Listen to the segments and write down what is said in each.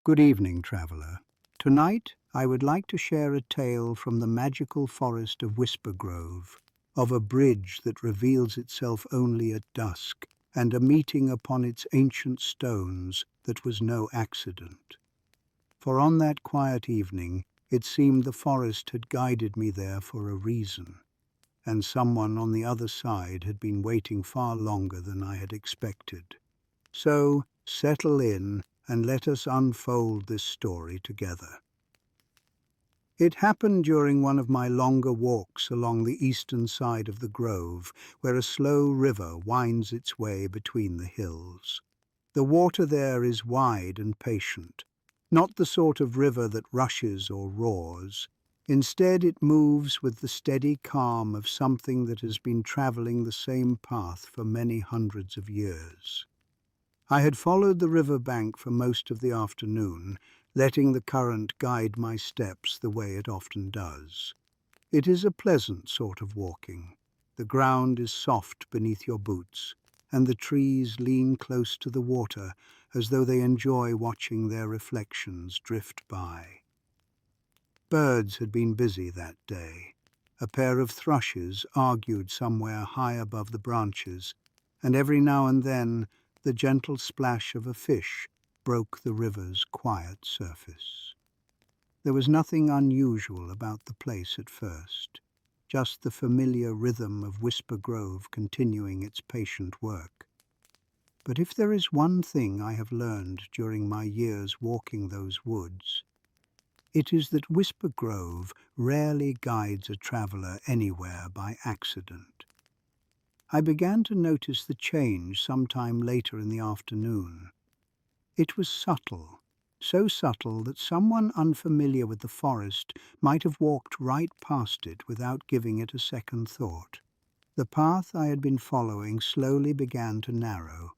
Good evening, traveller. Tonight, I would like to share a tale from the magical forest of Whispergrove, of a bridge that reveals itself only at dusk, and a meeting upon its ancient stones that was no accident. For on that quiet evening, it seemed the forest had guided me there for a reason, and someone on the other side had been waiting far longer than I had expected. So, settle in and let us unfold this story together. It happened during one of my longer walks along the eastern side of the grove, where a slow river winds its way between the hills. The water there is wide and patient, not the sort of river that rushes or roars. Instead, it moves with the steady calm of something that has been travelling the same path for many hundreds of years. I had followed the river bank for most of the afternoon, letting the current guide my steps the way it often does. It is a pleasant sort of walking. The ground is soft beneath your boots, and the trees lean close to the water as though they enjoy watching their reflections drift by. Birds had been busy that day. A pair of thrushes argued somewhere high above the branches, and every now and then the gentle splash of a fish broke the river's quiet surface. There was nothing unusual about the place at first, just the familiar rhythm of Whispergrove continuing its patient work. But if there is one thing I have learned during my years walking those woods, it is that Whispergrove rarely guides a traveller anywhere by accident. I began to notice the change sometime later in the afternoon. It was subtle, so subtle that someone unfamiliar with the forest might have walked right past it without giving it a second thought. The path I had been following slowly began to narrow,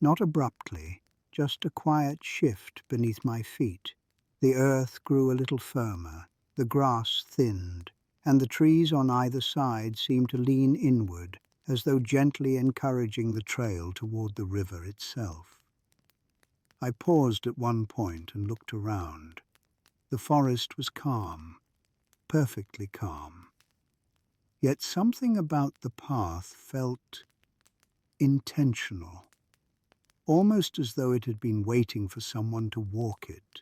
not abruptly, just a quiet shift beneath my feet. The earth grew a little firmer, the grass thinned, and the trees on either side seemed to lean inward, as though gently encouraging the trail toward the river itself. I paused at one point and looked around. The forest was calm, perfectly calm. Yet something about the path felt intentional, almost as though it had been waiting for someone to walk it.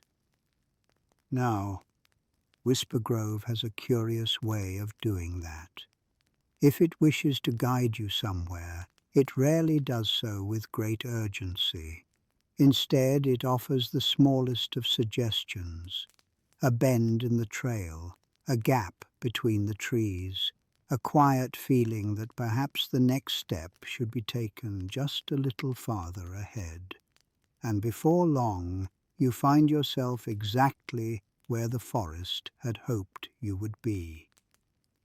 Now, Whispergrove has a curious way of doing that. If it wishes to guide you somewhere, it rarely does so with great urgency. Instead, it offers the smallest of suggestions: a bend in the trail, a gap between the trees, a quiet feeling that perhaps the next step should be taken just a little farther ahead. And before long, you find yourself exactly where the forest had hoped you would be.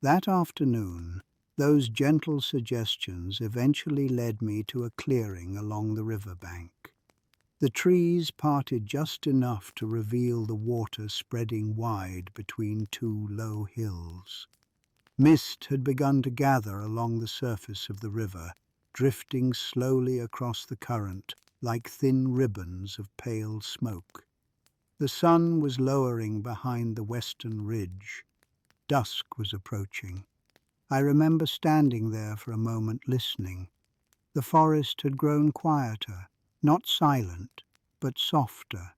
That afternoon, those gentle suggestions eventually led me to a clearing along the riverbank. The trees parted just enough to reveal the water spreading wide between two low hills. Mist had begun to gather along the surface of the river, drifting slowly across the current like thin ribbons of pale smoke. The sun was lowering behind the western ridge. Dusk was approaching. I remember standing there for a moment listening. The forest had grown quieter, not silent, but softer.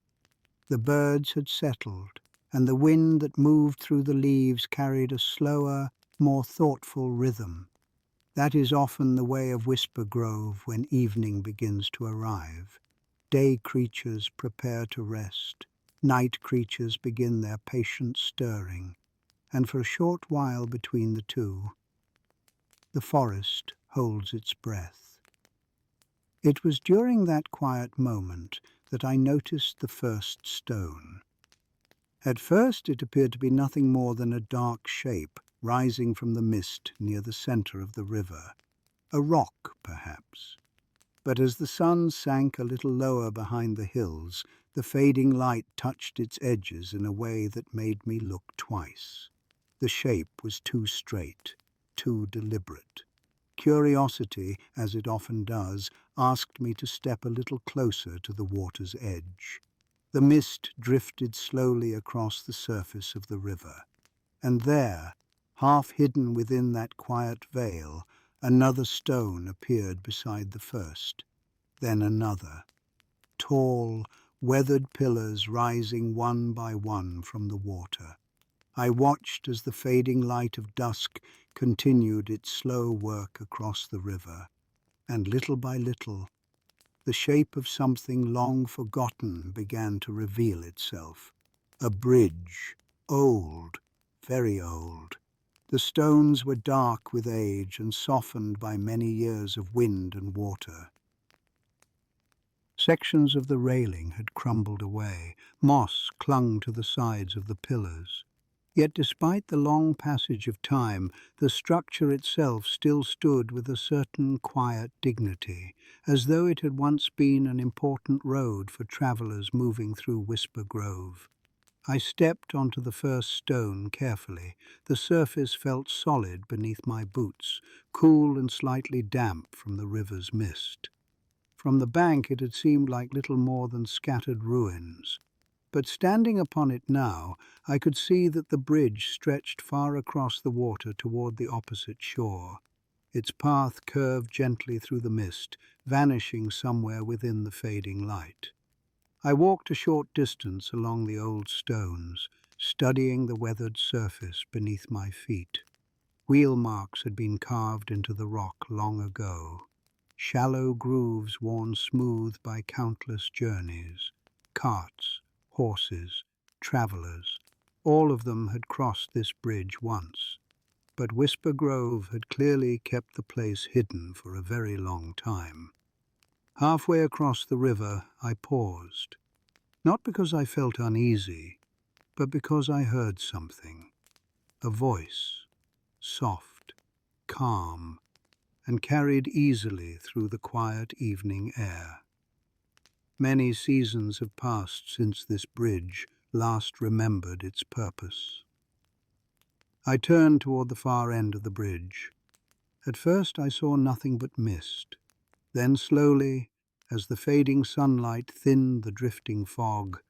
The birds had settled, and the wind that moved through the leaves carried a slower, more thoughtful rhythm. That is often the way of Whispergrove when evening begins to arrive. Day creatures prepare to rest. Night creatures begin their patient stirring, and for a short while between the two, the forest holds its breath. It was during that quiet moment that I noticed the first stone. At first it appeared to be nothing more than a dark shape rising from the mist near the center of the river. A rock, perhaps. But as the sun sank a little lower behind the hills, the fading light touched its edges in a way that made me look twice. The shape was too straight, too deliberate. Curiosity, as it often does, asked me to step a little closer to the water's edge. The mist drifted slowly across the surface of the river, and there, half hidden within that quiet veil, another stone appeared beside the first, then another. Tall, weathered pillars rising one by one from the water. I watched as the fading light of dusk continued its slow work across the river, and little by little, the shape of something long forgotten began to reveal itself. A bridge, old, very old. The stones were dark with age and softened by many years of wind and water. Sections of the railing had crumbled away. Moss clung to the sides of the pillars. Yet despite the long passage of time, the structure itself still stood with a certain quiet dignity, as though it had once been an important road for travellers moving through Whispergrove. I stepped onto the first stone carefully. The surface felt solid beneath my boots, cool and slightly damp from the river's mist. From the bank it had seemed like little more than scattered ruins. But standing upon it now, I could see that the bridge stretched far across the water toward the opposite shore. Its path curved gently through the mist, vanishing somewhere within the fading light. I walked a short distance along the old stones, studying the weathered surface beneath my feet. Wheel marks had been carved into the rock long ago, shallow grooves worn smooth by countless journeys. Carts, horses, travellers, all of them had crossed this bridge once, but Whispergrove had clearly kept the place hidden for a very long time. Halfway across the river, I paused, not because I felt uneasy, but because I heard something, a voice, soft, calm, and carried easily through the quiet evening air. Many seasons have passed since this bridge last remembered its purpose. I turned toward the far end of the bridge. At first I saw nothing but mist. Then slowly, as the fading sunlight thinned the drifting fog,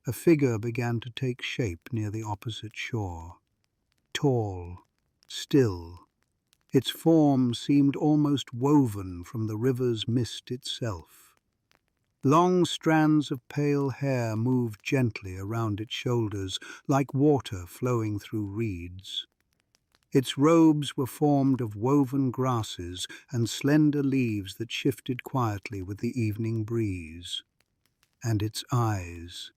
a figure began to take shape near the opposite shore. Tall, still, its form seemed almost woven from the river's mist itself. Long strands of pale hair moved gently around its shoulders, like water flowing through reeds. Its robes were formed of woven grasses and slender leaves that shifted quietly with the evening breeze. And its eyes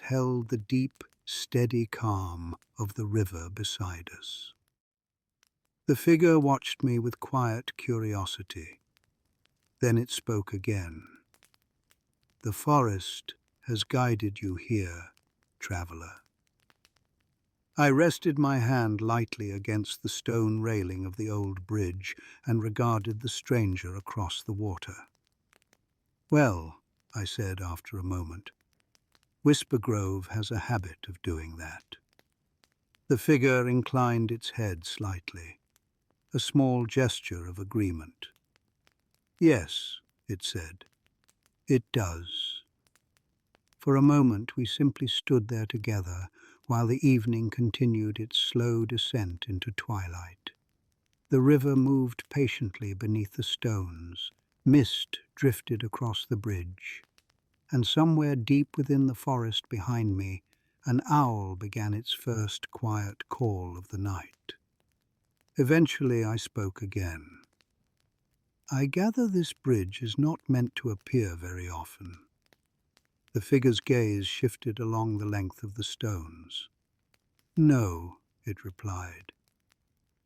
held the deep, steady calm of the river beside us. The figure watched me with quiet curiosity. Then it spoke again. "The forest has guided you here, traveller." I rested my hand lightly against the stone railing of the old bridge and regarded the stranger across the water. "Well," I said after a moment, "Whispergrove has a habit of doing that." The figure inclined its head slightly, a small gesture of agreement. "Yes," it said, "it does." For a moment we simply stood there together while the evening continued its slow descent into twilight. The river moved patiently beneath the stones, mist drifted across the bridge, and somewhere deep within the forest behind me, an owl began its first quiet call of the night. Eventually I spoke again. "I gather this bridge is not meant to appear very often." The figure's gaze shifted along the length of the stones. "No," it replied.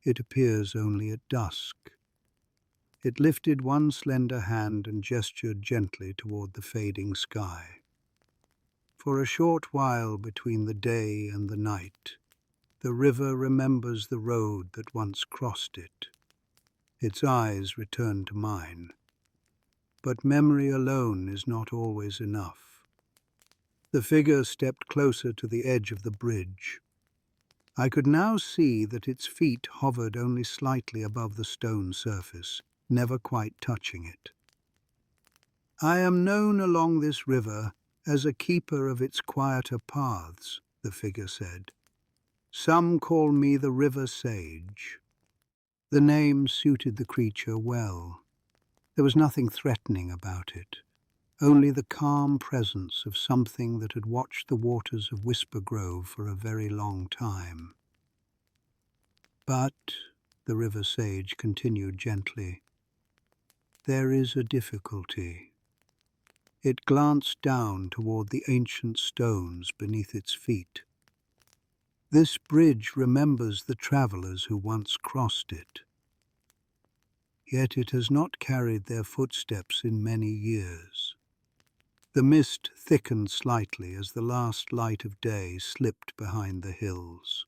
"It appears only at dusk." It lifted one slender hand and gestured gently toward the fading sky. "For a short while between the day and the night, the river remembers the road that once crossed it." Its eyes returned to mine. But memory alone is not always enough. The figure stepped closer to the edge of the bridge. I could now see that its feet hovered only slightly above the stone surface, never quite touching it. "I am known along this river as a keeper of its quieter paths, the figure said. Some call me the river sage. The name suited the creature well. There was nothing threatening about it, only the calm presence of something that had watched the waters of Whispergrove for a very long time. But, the river sage continued gently, there is a difficulty. It glanced down toward the ancient stones beneath its feet. This bridge remembers the travelers who once crossed it. Yet it has not carried their footsteps in many years. The mist thickened slightly as the last light of day slipped behind the hills.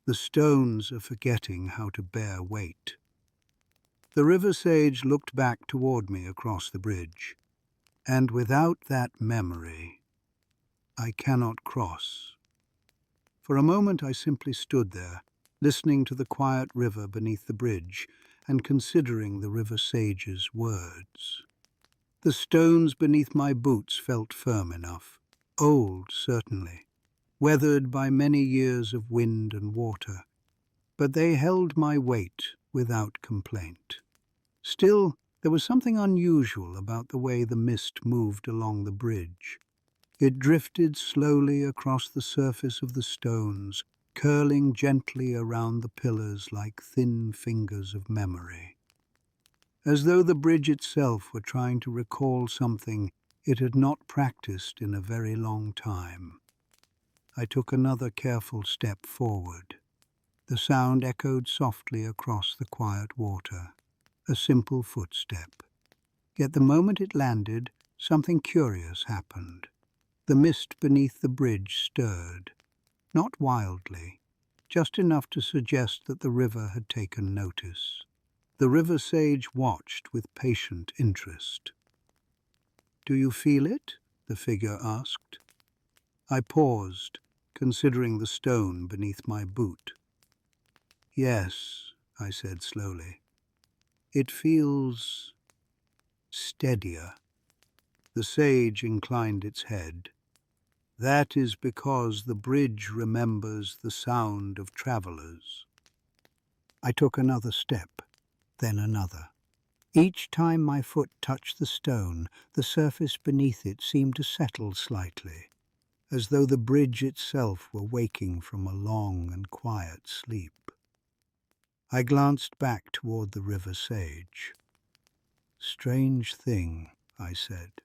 The stones are forgetting how to bear weight. The river sage looked back toward me across the bridge, and without that memory, I cannot cross. For a moment I simply stood there, listening to the quiet river beneath the bridge and considering the river sage's words. The stones beneath my boots felt firm enough, old certainly, weathered by many years of wind and water, but they held my weight without complaint. Still, there was something unusual about the way the mist moved along the bridge. It drifted slowly across the surface of the stones, curling gently around the pillars like thin fingers of memory. As though the bridge itself were trying to recall something it had not practiced in a very long time. I took another careful step forward. The sound echoed softly across the quiet water, a simple footstep. Yet the moment it landed, something curious happened. The mist beneath the bridge stirred, not wildly, just enough to suggest that the river had taken notice. The river sage watched with patient interest. "Do you feel it?" the figure asked. I paused, considering the stone beneath my boot. "Yes," I said slowly. "It feels steadier." The sage inclined its head. "That is because the bridge remembers the sound of travelers." I took another step, then another. Each time my foot touched the stone, the surface beneath it seemed to settle slightly, as though the bridge itself were waking from a long and quiet sleep. I glanced back toward the river sage. "Strange thing," I said.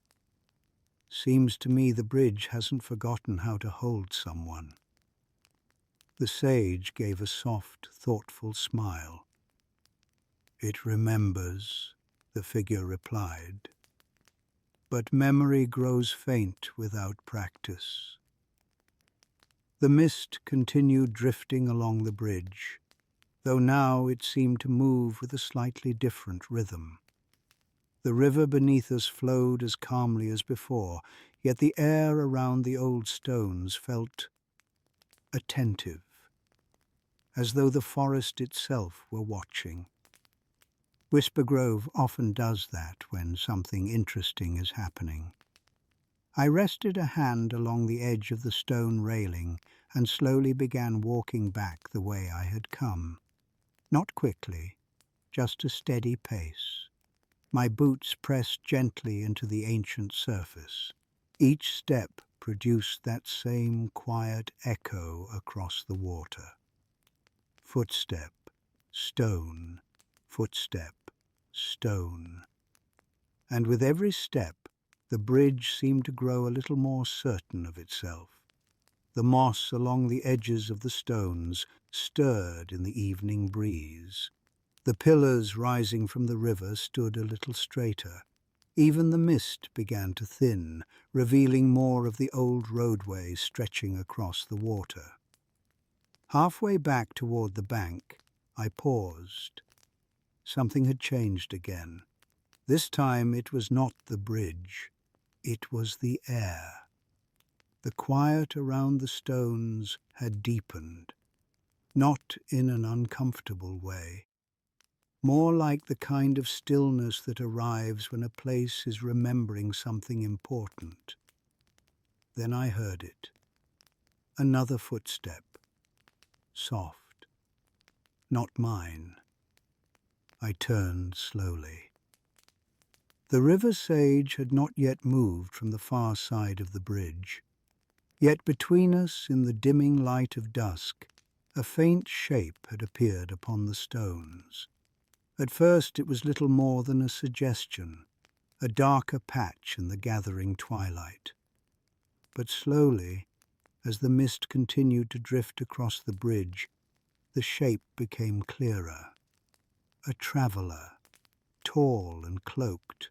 "Seems to me the bridge hasn't forgotten how to hold someone." The sage gave a soft, thoughtful smile. "It remembers," the figure replied. "But memory grows faint without practice." The mist continued drifting along the bridge, though now it seemed to move with a slightly different rhythm. The river beneath us flowed as calmly as before, yet the air around the old stones felt attentive, as though the forest itself were watching. Whispergrove often does that when something interesting is happening. I rested a hand along the edge of the stone railing and slowly began walking back the way I had come. Not quickly, just a steady pace. My boots pressed gently into the ancient surface. Each step produced that same quiet echo across the water. Footstep, stone, footstep, stone. And with every step, the bridge seemed to grow a little more certain of itself. The moss along the edges of the stones stirred in the evening breeze. The pillars rising from the river stood a little straighter. Even the mist began to thin, revealing more of the old roadway stretching across the water. Halfway back toward the bank, I paused. Something had changed again. This time it was not the bridge. It was the air. The quiet around the stones had deepened, not in an uncomfortable way, more like the kind of stillness that arrives when a place is remembering something important. Then I heard it. Another footstep. Soft. Not mine. I turned slowly. The river sage had not yet moved from the far side of the bridge. Yet between us, in the dimming light of dusk, a faint shape had appeared upon the stones. At first it was little more than a suggestion, a darker patch in the gathering twilight. But slowly, as the mist continued to drift across the bridge, the shape became clearer. A traveller, tall and cloaked.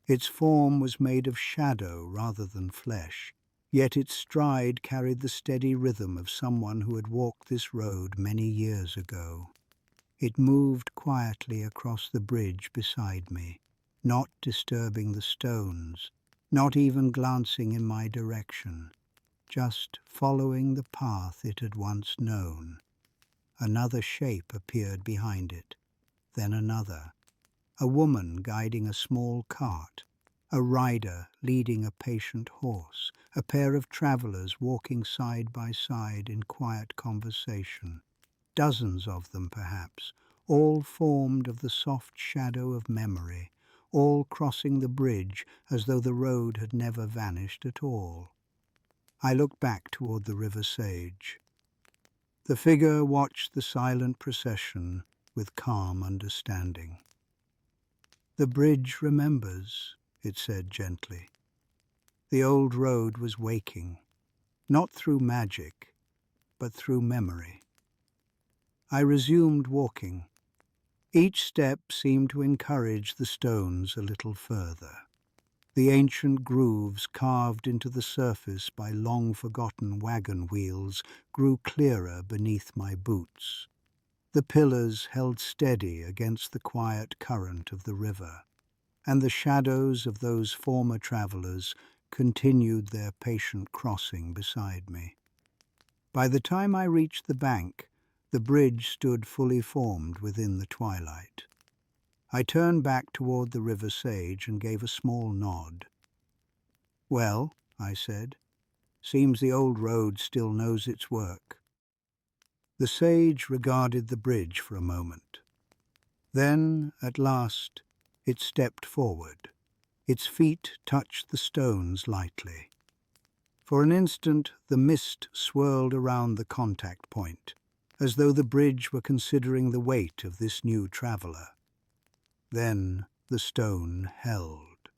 Its form was made of shadow rather than flesh, yet its stride carried the steady rhythm of someone who had walked this road many years ago. It moved quietly across the bridge beside me, not disturbing the stones, not even glancing in my direction, just following the path it had once known. Another shape appeared behind it, then another. A woman guiding a small cart, a rider leading a patient horse, a pair of travellers walking side by side in quiet conversation. Dozens of them, perhaps, all formed of the soft shadow of memory, all crossing the bridge as though the road had never vanished at all. I looked back toward the river sage. The figure watched the silent procession with calm understanding. "The bridge remembers," it said gently. The old road was waking, not through magic, but through memory. I resumed walking. Each step seemed to encourage the stones a little further. The ancient grooves carved into the surface by long-forgotten wagon wheels grew clearer beneath my boots. The pillars held steady against the quiet current of the river, and the shadows of those former travellers continued their patient crossing beside me. By the time I reached the bank, the bridge stood fully formed within the twilight. I turned back toward the river sage and gave a small nod. "Well," I said, "seems the old road still knows its work." The sage regarded the bridge for a moment. Then, at last, it stepped forward. Its feet touched the stones lightly. For an instant, the mist swirled around the contact point, as though the bridge were considering the weight of this new traveller. Then the stone held.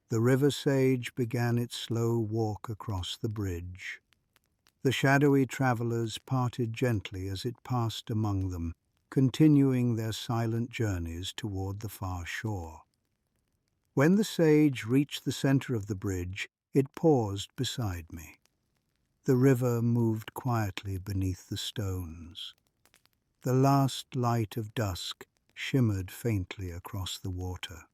The river sage began its slow walk across the bridge. The shadowy travellers parted gently as it passed among them, continuing their silent journeys toward the far shore. When the sage reached the center of the bridge, it paused beside me. The river moved quietly beneath the stones. The last light of dusk shimmered faintly across the water.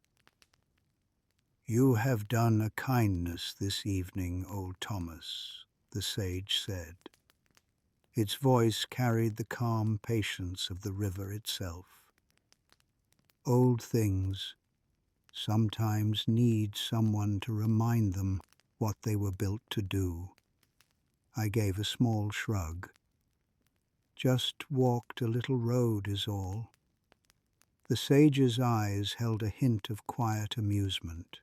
"You have done a kindness this evening, old Thomas," the sage said. Its voice carried the calm patience of the river itself. Old things sometimes need someone to remind them what they were built to do. I gave a small shrug. "Just walked a little road is all." The sage's eyes held a hint of quiet amusement.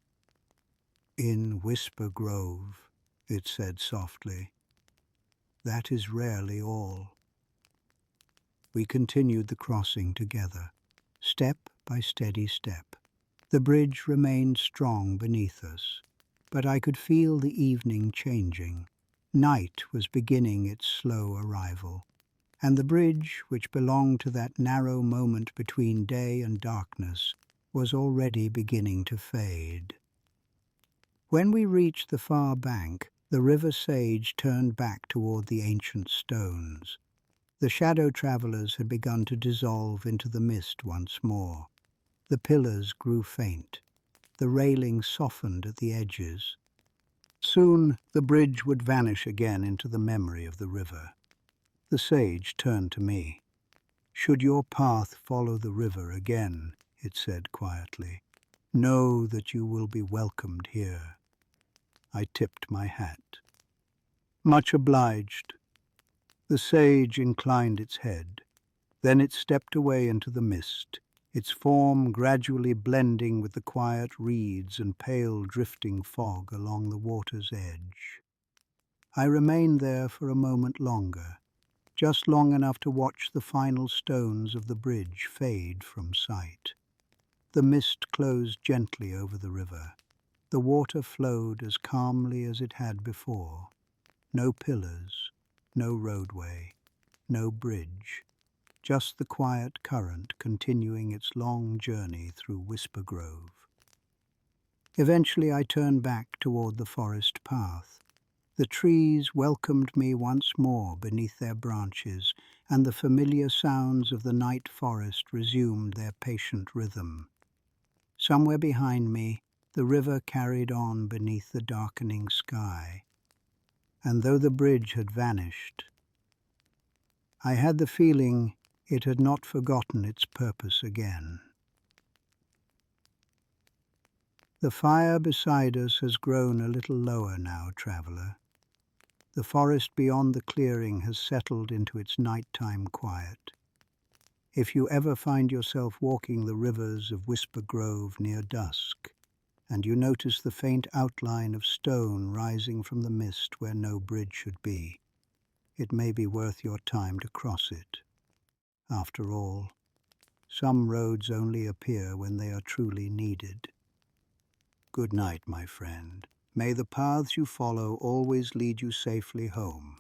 "In Whispergrove," it said softly. "That is rarely all." We continued the crossing together, step by steady step. The bridge remained strong beneath us, but I could feel the evening changing. Night was beginning its slow arrival, and the bridge, which belonged to that narrow moment between day and darkness, was already beginning to fade. When we reached the far bank, the river sage turned back toward the ancient stones. The shadow travellers had begun to dissolve into the mist once more. The pillars grew faint. The railing softened at the edges. Soon the bridge would vanish again into the memory of the river. The sage turned to me. "Should your path follow the river again," it said quietly, "know that you will be welcomed here." I tipped my hat. "Much obliged." The sage inclined its head. Then it stepped away into the mist, its form gradually blending with the quiet reeds and pale drifting fog along the water's edge. I remained there for a moment longer, just long enough to watch the final stones of the bridge fade from sight. The mist closed gently over the river. The water flowed as calmly as it had before. No pillars, no roadway, no bridge. Just the quiet current continuing its long journey through Whispergrove. Eventually I turned back toward the forest path. The trees welcomed me once more beneath their branches, and the familiar sounds of the night forest resumed their patient rhythm. Somewhere behind me, the river carried on beneath the darkening sky, and though the bridge had vanished, I had the feeling it had not forgotten its purpose again. The fire beside us has grown a little lower now, traveler. The forest beyond the clearing has settled into its nighttime quiet. If you ever find yourself walking the rivers of Whispergrove near dusk, and you notice the faint outline of stone rising from the mist where no bridge should be, it may be worth your time to cross it. After all, some roads only appear when they are truly needed. Good night, my friend. May the paths you follow always lead you safely home.